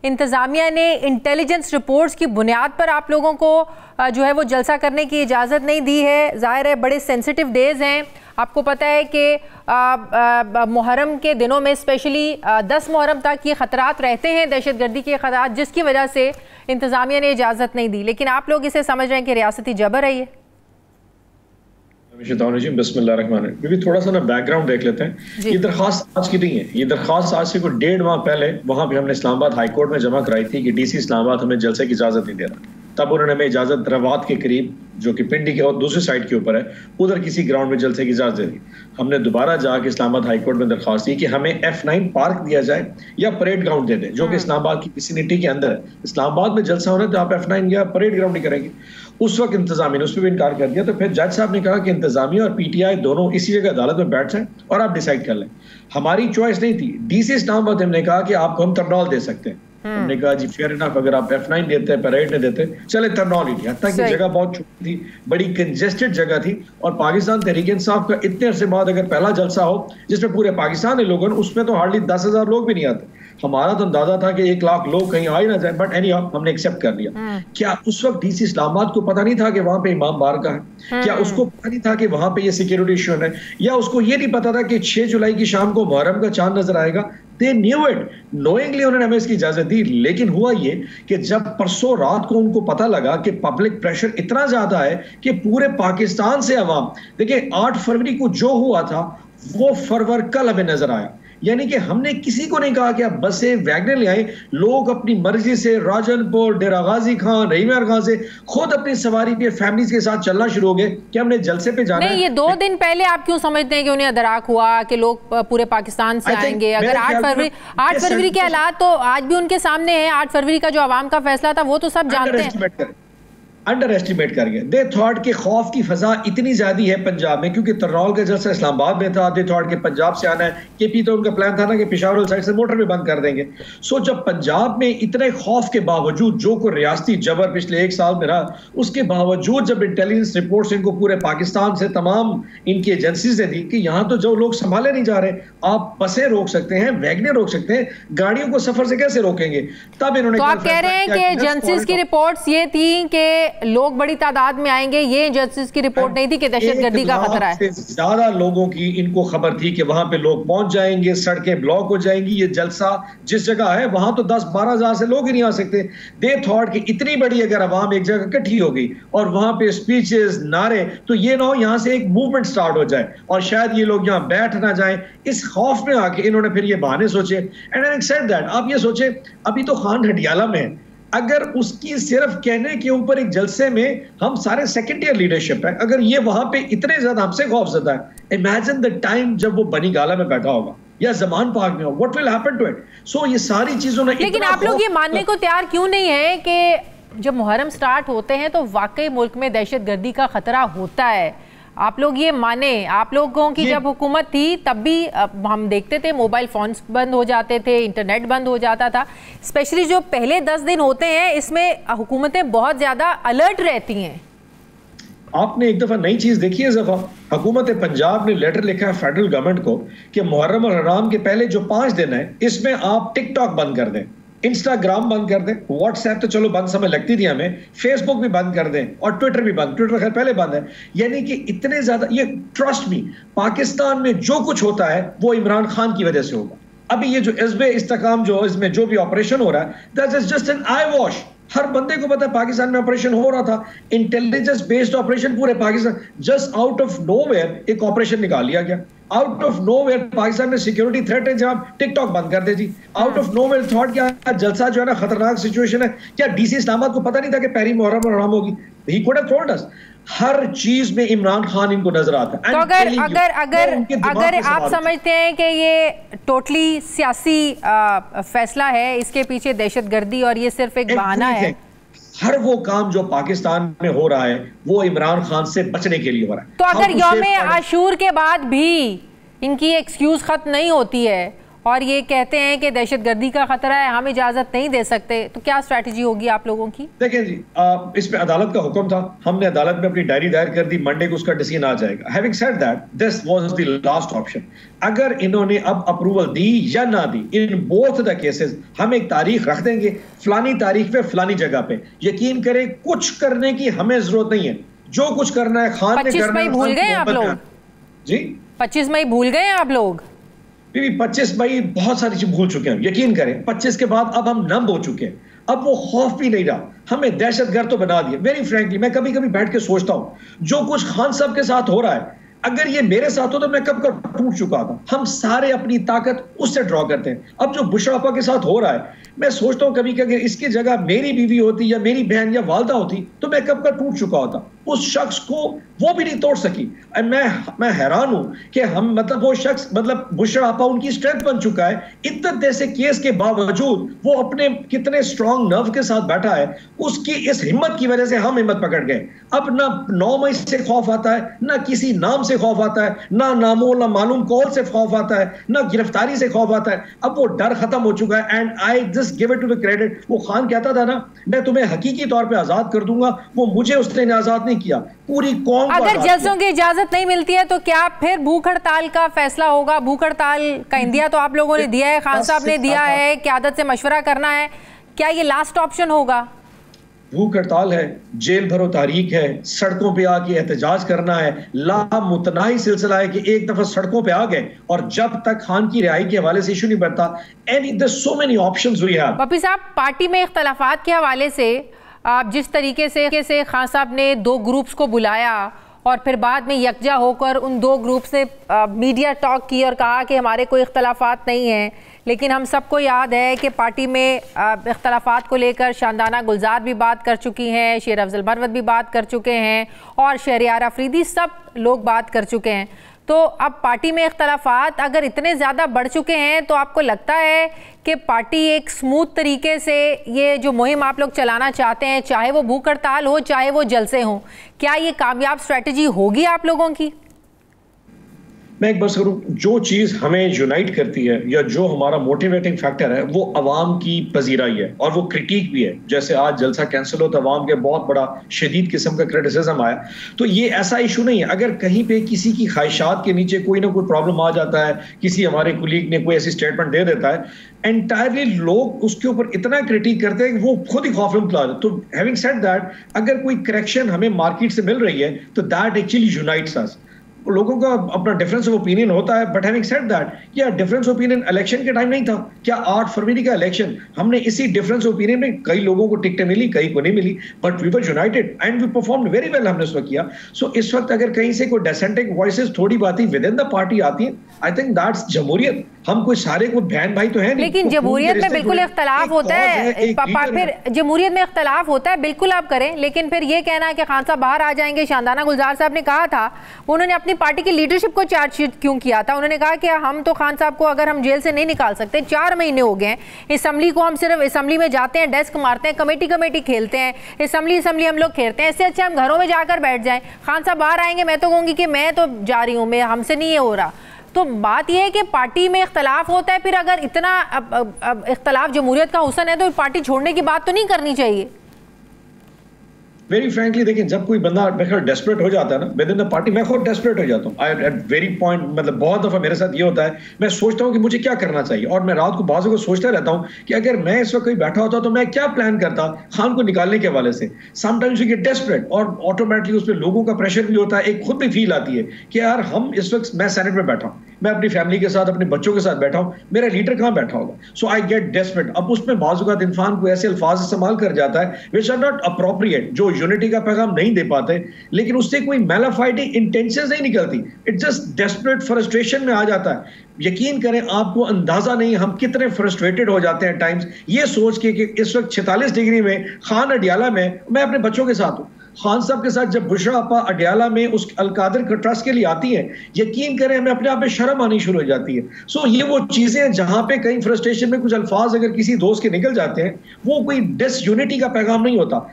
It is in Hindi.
इंतज़ामिया ने इंटेलिजेंस रिपोर्ट्स की बुनियाद पर आप लोगों को जो है वो जलसा करने की इजाज़त नहीं दी है। ज़ाहिर है बड़े सेंसिटिव डेज़ हैं। आपको पता है कि मुहर्रम के दिनों में स्पेशली 10 मुहर्रम तक ये ख़तरात रहते हैं, दहशतगर्दी के ख़तरात, जिसकी वजह से इंतज़ामिया ने इजाज़त नहीं दी। लेकिन आप लोग इसे समझ रहे हैं कि रियासती जबर है ये। क्योंकि थोड़ा सा ना बैकग्राउंड देख लेते हैं। ये दरखास्त आज की नहीं है, ये दरखास्त आज से कोई 1.5 माह पहले वहां पे हमने इस्लामाबाद हाई कोर्ट में जमा कराई थी कि डीसी इस्लामाबाद हमें जलसे की इजाजत नहीं दे रहा। तब उन्होंने हमें इजाजत रवात के करीब, जो कि पिंडी के और दूसरी साइड के ऊपर है, उधर किसी ग्राउंड में जलसे की इजाजत दे दी। हमने दोबारा जाके इस्लामाबाद हाई कोर्ट में दरखास्त दी कि हमें F9 पार्क दिया जाए या परेड ग्राउंड दे दें, जो कि इस्लामाबाद की विसिनिटी के अंदर है। इस्लामाबाद में जलसा होना तो आप F9 या परेड ग्राउंड ही करेंगे। उस वक्त इंतजामिया ने उस पर भी इनकार कर दिया। तो फिर जज साहब ने कहा कि इंतजामिया और PTI दोनों इसी जगह अदालत में बैठ जाएं और आप डिसाइड कर लें। हमारी चॉइस नहीं थी। डीसी इस्लामाबाद हमने कहा कि आपको हम तरनौल दे सकते हैं। हमने कहा जी फेयर इनफ, अगर आप F9 देते हैं, परेड नहीं देते, चले तरनौल ही दिया। तक की जगह बहुत छोटी थी, बड़ी कंजेस्टेड जगह थी। और पाकिस्तान तहरीक इंसाफ का इतने अरसे बाद अगर पहला जलसा हो जिसमें पूरे पाकिस्तान के लोग, उसमें तो हार्डली 10,000 लोग भी नहीं आते। हमारा तो अंदाजा था कि 1 लाख लोग कहीं आ ही ना जाए, बट एनीहाउ हमने एक्सेप्ट कर लिया। क्या उस वक्त डीसी इस्लामाबाद को पता नहीं था कि वहां पे इमाम बारगाह है? क्या उसको पता नहीं था कि वहां पे ये सिक्योरिटी इशू है? या उसको ये नहीं पता था कि 6 जुलाई की शाम को मुहर्रम का चांद नजर आएगा? They knew it. Knowingly उन्होंने हमें इसकी इजाजत दी। लेकिन हुआ ये कि जब परसों रात को उनको पता लगा कि पब्लिक प्रेशर इतना ज्यादा है कि पूरे पाकिस्तान से अवाम, देखिए 8 फरवरी को जो हुआ था वो फरवर कल हमें नजर आया। यानी कि हमने किसी को नहीं कहा कि आप बसें वैगनर ले आए। लोग अपनी मर्जी से राजनपुर, डेरा गाजी खान, रहीमयार खान से खुद अपनी सवारी पे फैमिलीज के साथ चलना शुरू हो गए कि हमने जलसे पे जाना है। ये 2 दिन पहले आप क्यों समझते हैं कि उन्हें अदराक हुआ कि लोग पूरे पाकिस्तान से आएंगे? अगर 8 फरवरी के हालात तो आज भी उनके सामने है। 8 फरवरी का जो आवाम का फैसला था वो तो सब जानते हैं। अंडर एस्टिमेट कर गए। दे थॉट के खौफ की फजा इतनी ज्यादा है पंजाब में, क्योंकि तरनौल का जलसा इस्लामाबाद में था। दे थॉट के पंजाब से आना है। केपी तो उनका प्लान था ना कि पेशावर साइड से मोटर भी बंद कर देंगे। सो जब पंजाब में इतने खौफ के बावजूद, जो को रियासती जबर पिछले 1 साल में रहा, उसके बावजूद जब इंटेलिजेंस रिपोर्ट्स इनको पूरे पाकिस्तान से तमाम इनकी एजेंसीज ने दी कि यहाँ तो जो लोग संभाले नहीं जा रहे, आप बसें रोक सकते हैं, वैगनें रोक सकते हैं, गाड़ियों को सफर से कैसे रोकेंगे? तब इन्होंने, तो आप कह रहे हैं कि एजेंसीज की रिपोर्ट्स ये थी कि लोग बड़ी तादाद में आएंगे, ये एजेंसीज की रिपोर्ट नहीं थी कि दहशतगर्दी का खतरा है। ज्यादा लोगों की इनको खबर थी कि वहां पे लोग पहुंच जाएंगे, सड़कें ब्लॉक हो जाएंगी। ये जलसा जिस जगह है वहां तो 10-12 हजार से लोग ही नहीं आ सकते। दे थॉट कि इतनी बड़ी अगर आवाम एक जगह इकट्ठी हो गई और वहां पे स्पीचेस, नारे, तो ये ना हो यहां से एक मूवमेंट स्टार्ट हो जाए और शायद ये लोग यहां बैठ ना जाएं। इस खौफ में आके इन्होंने फिर ये बहाने सोचे। एंड आई सेड दैट, आप ये सोचे अभी तो खान हटियाला में है, अगर उसकी सिर्फ कहने के ऊपर एक जलसे में हम सारे सेकंड ईयर लीडरशिप है, अगर ये वहां पे इतने ज्यादा हमसे खौफजदा है, इमेजिन द टाइम जब वो बनी गाला में बैठा होगा या जमान पार्क में हो, what will happen to it? So ये सारी चीजों ने, लेकिन आप लोग ये मानने को तैयार क्यों नहीं है कि जब मुहर्रम स्टार्ट होते हैं तो वाकई मुल्क में दहशतगर्दी का खतरा होता है? आप लोग ये माने, आप लोगों की जब हुकूमत थी तब भी हम देखते थे मोबाइल फोन्स बंद हो जाते थे, इंटरनेट बंद हो जाता था। स्पेशली जो पहले 10 दिन होते हैं इसमें हुकूमतें बहुत ज्यादा अलर्ट रहती हैं। आपने एक दफा नई चीज देखी है ज़फ़ा, हुकूमत पंजाब ने लेटर लिखा है फेडरल गवर्नमेंट को कि मुहर्रम और हराम के पहले जो 5 दिन है इसमें आप टिकटॉक बंद कर दें, इंस्टाग्राम बंद कर दें, व्हाट्सएप तो चलो बंद समय लगती थी हमें, फेसबुक भी बंद कर दें और ट्विटर भी बंद। ट्विटर खैर पहले बंद है। यानी कि इतने ज्यादा, ये ट्रस्ट मी, पाकिस्तान में जो कुछ होता है वो इमरान खान की वजह से होगा। अभी ये जो हिज़्ब इस्तेकाम जो इसमें जो भी ऑपरेशन हो रहा है, that is just an eye wash. हर बंदे को पता है पाकिस्तान में ऑपरेशन हो रहा था, इंटेलिजेंस बेस्ड ऑपरेशन पूरे Pakistan. Just out of nowhere एक ऑपरेशन निकाल लिया गया। आउट ऑफ नोवेयर पाकिस्तान में सिक्योरिटी थ्रेट है, जहां टिकटॉक बंद कर दे जी। आउट ऑफ नोवेयर थॉट क्या जलसा जो है ना खतरनाक सिचुएशन है। क्या डीसी इस्लामाबाद को पता नहीं था कि पहली मुहर्रम और हराम होगी? He could have told us. हर चीज में इमरान खान इनको नजर आता है। तो अगर आप समझते हैं कि ये टोटली सियासी फैसला है, इसके पीछे दहशतगर्दी और ये सिर्फ एक बहाना है, हर वो काम जो पाकिस्तान में हो रहा है वो इमरान खान से बचने के लिए हो रहा है। तो अगर यौम आशूर के बाद भी इनकी एक्सक्यूज खत्म नहीं होती है और ये कहते हैं कि दहशतगर्दी का खतरा है, हम इजाजत नहीं दे सकते, तो क्या स्ट्रैटेजी होगी आप लोगों की? देखिए जी, इसमें अदालत का हुक्म था, हमने अदालत में अपनी डायरी दायर कर दी, मंडे को उसका डिसीजन आ जाएगा। Having said that, this was the last option. अगर इन्होंने अब अप्रूवल दी या ना दी, इन बोथ द केसेस हम एक तारीख रख देंगे, फलानी तारीख पे फलानी जगह पे। यकीन करें कुछ करने की हमें जरूरत नहीं है, जो कुछ करना है खान ने करना है। भूल गए आप लोग जी? 25 मई भूल गए आप लोग? 25 मई बहुत सारी चीज भूल चुके हैं, यकीन करें। 25 के बाद अब हम नम हो चुके हैं, अब वो खौफ भी नहीं रहा, हमें दहशतगर्द तो बना दिया। वेरी फ्रैंकली मैं कभी कभी बैठ के सोचता हूं जो कुछ खान साहब के साथ हो रहा है, अगर ये मेरे साथ हो तो मैं कब कब टूट चुका था। हम सारे अपनी ताकत उससे ड्रॉ करते हैं। अब जो बुशरा आपा के साथ हो रहा है, मैं सोचता हूं कभी कि अगर इसकी जगह मेरी बीवी होती या मेरी बहन या वालदा होती तो मैं कब का टूट चुका होता। उस शख्स को वो भी नहीं तोड़ सकी। मैं हैरान हूं कि हम मतलब वो शख्स मतलब बुशरा आपा उनकी स्ट्रेंथ बन चुका है। इतने जैसे केस के बावजूद वो अपने कितने स्ट्रॉन्ग नर्व के साथ बैठा है, उसकी इस हिम्मत की वजह से हम हिम्मत पकड़ गए। अब ना 9 मई से खौफ आता है, ना किसी नाम से खौफ आता है, ना नामो ना मालूम कॉल से खौफ आता है, ना गिरफ्तारी से खौफ आता है। अब वो डर खत्म हो चुका है। And I just give it to the credit. वो खान कहता था ना, मैं तुम्हें हकीकी तौर पे आजाद कर दूंगा, वो मुझे उसने आजाद नहीं किया, पूरी कौम को। अगर जल्सों की इजाजत नहीं मिलती है तो क्या फिर भूख हड़ताल का फैसला होगा? भूख हड़ताल का इंदिया तो आप लोगों ने दिया है, खान साहब ने दिया है, क़यादत से मशवरा करना है, क्या ये लास्ट ऑप्शन होगा? भूख हड़ताल है, जेल भरो तारीख है, सड़कों पे आके एहतजाज करना है, लामुतनाही सिलसिला है कि एक दफा सड़कों पे आ गए और जब तक खान की रिहाई के हवाले से इशू नहीं बनता। Any there so many options we have. Pappi साहब, पार्टी में इख्तलाफात के हवाले से आप जिस तरीके से खान साहब ने 2 ग्रुप्स को बुलाया और फिर बाद में यकजा होकर उन 2 ग्रुप्स ने मीडिया टॉक की और कहा कि हमारे कोई इख्तलाफात नहीं हैं, लेकिन हम सबको याद है कि पार्टी में इख्तलाफात को लेकर शानदाना गुलजार भी बात कर चुकी हैं, शेर अफजल मरवत भी बात कर चुके हैं और शहरियार अफरीदी, सब लोग बात कर चुके हैं। तो अब पार्टी में इख्तलाफात अगर इतने ज़्यादा बढ़ चुके हैं तो आपको लगता है कि पार्टी एक स्मूथ तरीके से ये जो मुहिम आप लोग चलाना चाहते हैं, चाहे वो भूख हड़ताल हो चाहे वो जलसे हों, क्या ये कामयाब स्ट्रेटजी होगी आप लोगों की? मैं एक बात करूं, जो चीज हमें यूनाइट करती है या जो हमारा मोटिवेटिंग फैक्टर है वो अवाम की पजीराई है और वो क्रिटिक भी है। जैसे आज जलसा कैंसिल हो तो अवाम के बहुत बड़ा शदीद किस्म का क्रिटिसिज्म आया, तो ये ऐसा इशू नहीं है। अगर कहीं पे किसी की ख्वाहिशात के नीचे कोई ना कोई प्रॉब्लम आ जाता है, किसी हमारे कुलीग ने कोई ऐसी स्टेटमेंट दे देता है, एंटायरली लोग उसके ऊपर इतना क्रिटिक करते हैं कि वो खुद ही खौफ में मुबतला है। तो हैविंग सेड दैट, अगर कोई करेक्शन हमें मार्केट से मिल रही है तो दैट एक्चुअली यूनाइट्स अस। लोगों का अपना डिफरेंस ऑफ ओपिनियन होता है, बट हैविंग सेड दैट, क्या डिफरेंस ऑपिनियन इलेक्शन के टाइम नहीं था? क्या 8 फरवरी का इलेक्शन हमने इसी डिफरेंस ओपिनियन में कई लोगों को टिकटें मिली, कई को नहीं मिली, but we were united and we performed very well. हमने उस वक्त किया। सो इस वक्त अगर कहीं से कोई डिसेंटिंग वॉइसेस थोड़ी बातें विद इन द पार्टी आती हैं, आई थिंक दैट्स जमहूरियत। हम कोई सारे कोई बहन भाई तो है नहीं। लेकिन जमहूरियत में बिल्कुल इख्तलाफ होता है, फिर जमहूरियत में इख्तलाफ होता है, बिल्कुल आप करें, लेकिन फिर ये कहना है कि खान साहब बाहर आ जाएंगे। शानदाना गुलजार साहब ने कहा था, उन्होंने अपनी पार्टी की लीडरशिप को चार्जशीट क्यों किया था? उन्होंने कहा कि हम तो खान साहब को अगर हम जेल से नहीं निकाल सकते, 4 महीने हो गए हैं, असम्बली को हम सिर्फ असम्बली में जाते हैं, डेस्क मारते हैं, कमेटी खेलते हैं, असम्बली हम लोग खेलते हैं, इससे अच्छे हम घरों में जाकर बैठ जाएं। खान साहब बाहर आएंगे, मैं तो कहूँगी कि मैं तो जा रही हूँ, मैं हमसे नहीं ये हो रहा। तो बात यह है कि पार्टी में इख्तलाफ होता है, फिर अगर इतना इख्तलाफ जमहूरियत का हुस्न है तो पार्टी छोड़ने की बात तो नहीं करनी चाहिए। वेरी फ्रैंकली देखिए, जब कोई बंदा डेस्परेट हो जाता है ना विद इन द पार्टी, मैं खुद डेस्परेट हो जाता हूँ। आई एट वेरी पॉइंट, मतलब बहुत दफा मेरे साथ ये होता है, मैं सोचता हूँ कि मुझे क्या करना चाहिए, और मैं रात को बाजू को सोचता रहता हूँ कि अगर मैं इस वक्त कहीं बैठा होता तो मैं क्या प्लान करता खान को निकालने के हवाले से। समटाइम्स यू गेट डेस्परेट और ऑटोमेटिकली उस पर लोगों का प्रेशर भी होता है, एक खुद भी फील आती है कि यार हम इस वक्त, मैं सेनेट में बैठा हूँ, मैं अपनी फैमिली के साथ अपने बच्चों के साथ बैठा हूँ, मेरा लीडर कहाँ बैठा होगा। सो आई गेट डेस्परेट। अब उसमें बाजुकात इंसान को ऐसे अल्फाज इस्तेमाल कर जाता है विच आर नॉट अप्रोप्रिएट, जो यूनिटी का पैगाम नहीं दे पाते, लेकिन उससे कोई मैलाफाइटिंग इंटेंशंस नहीं निकलती, इट जस्ट डेस्परेट फ्रस्ट्रेशन में आ जाता है। यकीन करें, आपको अंदाजा नहीं हम कितने फ्रस्ट्रेटेड हो जाते हैं टाइम्स ये सोच के कि इस वक्त 46 डिग्री में खान अडियाला में, मैं अपने बच्चों के साथ हूँ, खान साहब के साथ जब बुशरा आपा अडियाला में उस अलकादिर ट्रस्ट के लिए आती है, यकीन करें हमें अपने आप में शर्म आनी शुरू हो जाती है। सो ये वो चीजें हैं जहां पे कहीं फ्रस्ट्रेशन में कुछ अल्फाज अगर किसी दोस्त के निकल जाते हैं, वो कोई डिसयूनिटी का पैगाम नहीं होता,